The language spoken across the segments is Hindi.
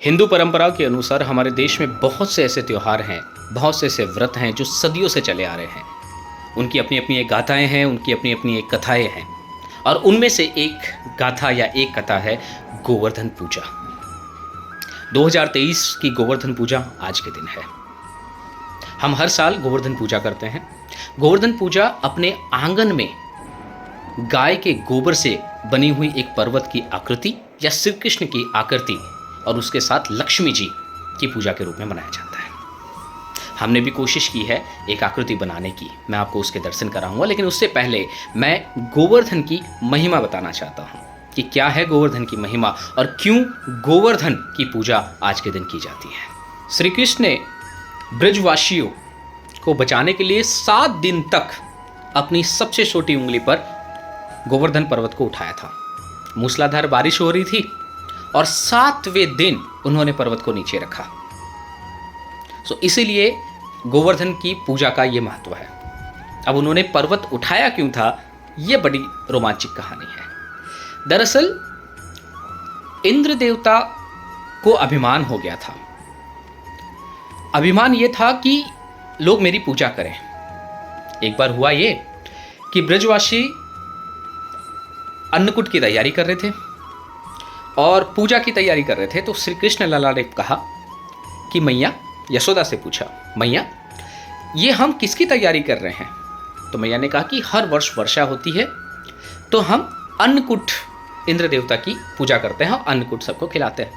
हिंदू परंपरा के अनुसार हमारे देश में बहुत से ऐसे त्यौहार हैं, बहुत से ऐसे व्रत हैं जो सदियों से चले आ रहे हैं। उनकी अपनी अपनी एक गाथाएं हैं, उनकी अपनी अपनी एक कथाएं हैं, और उनमें से एक गाथा या एक कथा है गोवर्धन पूजा। 2023 की गोवर्धन पूजा आज के दिन है। हम हर साल गोवर्धन पूजा करते हैं। गोवर्धन पूजा अपने आंगन में गाय के गोबर से बनी हुई एक पर्वत की आकृति या श्री कृष्ण की आकृति और उसके साथ लक्ष्मी जी की पूजा के रूप में मनाया जाता है। हमने भी कोशिश की है एक आकृति बनाने की, मैं आपको उसके दर्शन कराऊंगा, लेकिन उससे पहले मैं गोवर्धन की महिमा बताना चाहता हूँ कि क्या है गोवर्धन की महिमा और क्यों गोवर्धन की पूजा आज के दिन की जाती है। श्री कृष्ण ने ब्रजवासियों को बचाने के लिए 7 दिन तक अपनी सबसे छोटी उंगली पर गोवर्धन पर्वत को उठाया था। मूसलाधार बारिश हो रही थी और 7वें दिन उन्होंने पर्वत को नीचे रखा। इसीलिए गोवर्धन की पूजा का ये महत्व है। अब उन्होंने पर्वत उठाया क्यों था, यह बड़ी रोमांचक कहानी है। दरअसल इंद्र देवता को अभिमान हो गया था। अभिमान यह था कि लोग मेरी पूजा करें। एक बार हुआ ये कि ब्रजवासी अन्नकूट की तैयारी कर रहे थे और पूजा की तैयारी कर रहे थे, तो श्री कृष्ण लला ने कहा कि मैया, यशोदा से पूछा, मैया ये हम किसकी तैयारी कर रहे हैं? तो मैया ने कहा कि हर वर्ष वर्षा होती है तो हम अन्नकूट इंद्र देवता की पूजा करते हैं और अन्नकूट सबको खिलाते हैं।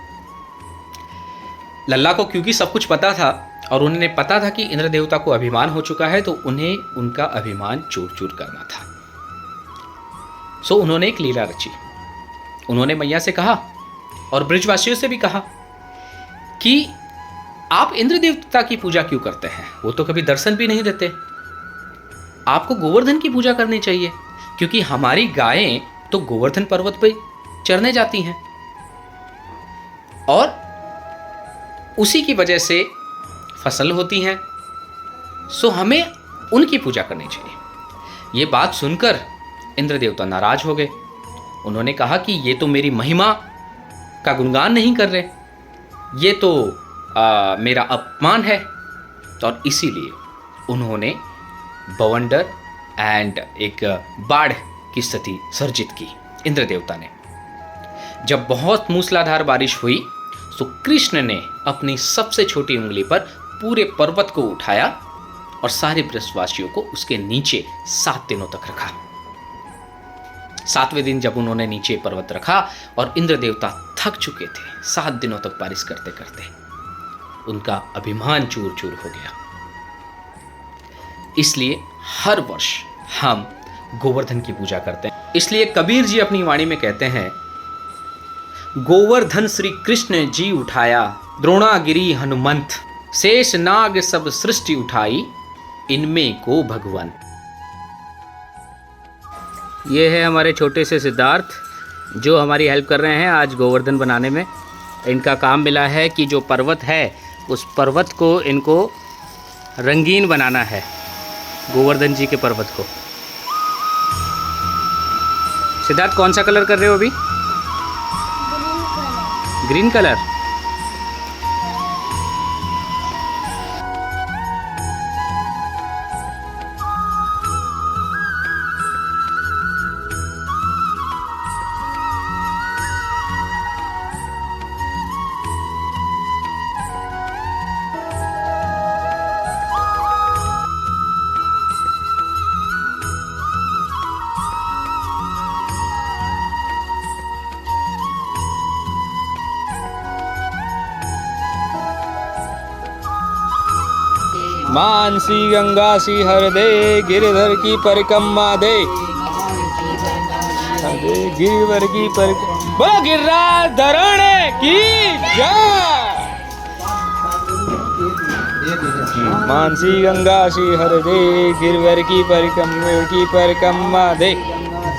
लल्ला को क्योंकि सब कुछ पता था और उन्हें पता था कि इंद्र देवता को अभिमान हो चुका है, तो उन्हें उनका अभिमान चूर चूर करना था। उन्होंने एक लीला रची। उन्होंने मैया से कहा और ब्रजवासियों से भी कहा कि आप इंद्र देवता की पूजा क्यों करते हैं? वो तो कभी दर्शन भी नहीं देते। आपको गोवर्धन की पूजा करनी चाहिए, क्योंकि हमारी गायें तो गोवर्धन पर्वत पे चरने जाती हैं और उसी की वजह से फसल होती हैं, हमें उनकी पूजा करनी चाहिए। ये बात सुनकर इंद्र देवता नाराज हो गए। उन्होंने कहा कि ये तो मेरी महिमा का गुणगान नहीं कर रहे, ये तो मेरा अपमान है। और इसीलिए उन्होंने बवंडर एंड एक बाढ़ की स्थिति सर्जित की इंद्र देवता ने। जब बहुत मूसलाधार बारिश हुई तो कृष्ण ने अपनी सबसे छोटी उंगली पर पूरे पर्वत को उठाया और सारे ब्रजवासियों को उसके नीचे 7 दिनों तक रखा। 7वें दिन जब उन्होंने नीचे पर्वत रखा और इंद्र देवता थक चुके थे, 7 दिनों तक बारिश करते करते उनका अभिमान चूर चूर हो गया। इसलिए हर वर्ष हम गोवर्धन की पूजा करते हैं। इसलिए कबीर जी अपनी वाणी में कहते हैं, गोवर्धन श्री कृष्ण जी उठाया, द्रोणागिरी हनुमंत, शेष नाग सब सृष्टि उठाई, इनमें को भगवंत। ये है हमारे छोटे से सिद्धार्थ जो हमारी हेल्प कर रहे हैं आज गोवर्धन बनाने में। इनका काम मिला है कि जो पर्वत है उस पर्वत को इनको रंगीन बनाना है, गोवर्धन जी के पर्वत को। सिद्धार्थ कौन सा कलर कर रहे हो अभी? Green colour. मानसी गंगा सी हर दे, गिरधर की परिक्रमा दे, गिरधर की परिक्रमा, बोलो गिरिराज धरण की जय। मानसी गंगा सी हर दे, गिरधर की परिक्रमा दे,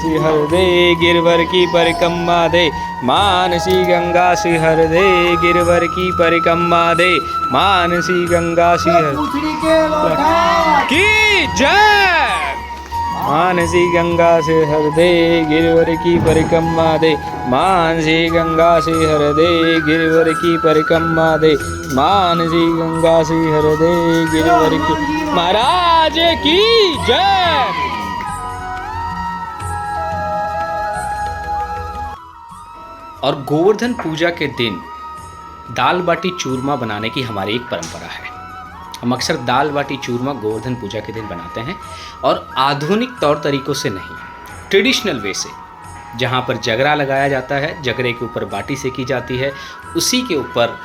सी हर दे, गिरधर की परिक्रमा दे, मानसी गंगा सी हर दे, गिरधर की परिक्रमा दे, मानसी गंगा सी हर की जय। मानसी गंगा से हर दे गिरवर की परिक्रमा दे, मानसी गंगा से हर दे गिरवर की परिक्रमा दे, मानसी गंगा से हर दे गिरवर की। महाराज की जय। और गोवर्धन पूजा के दिन दाल बाटी चूरमा बनाने की हमारी एक परंपरा है। हम अक्सर दाल बाटी चूरमा गोवर्धन पूजा के दिन बनाते हैं, और आधुनिक तौर तरीकों से नहीं, ट्रेडिशनल वे से, जहाँ पर जगरा लगाया जाता है, जगरे के ऊपर बाटी सेकी जाती है, उसी के ऊपर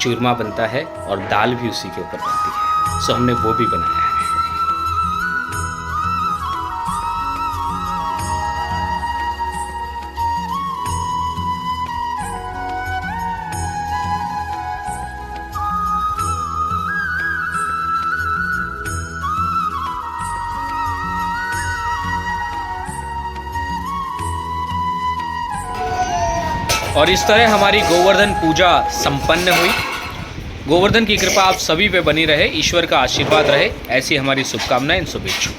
चूरमा बनता है और दाल भी उसी के ऊपर बनती है। सो हमने वो भी बनाया है। और इस तरह हमारी गोवर्धन पूजा संपन्न हुई। गोवर्धन की कृपा आप सभी पे बनी रहे, ईश्वर का आशीर्वाद रहे, ऐसी हमारी शुभकामनाएं, शुभेच्छा।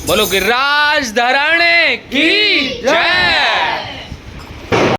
बोलो गिरिराज धरण की जय।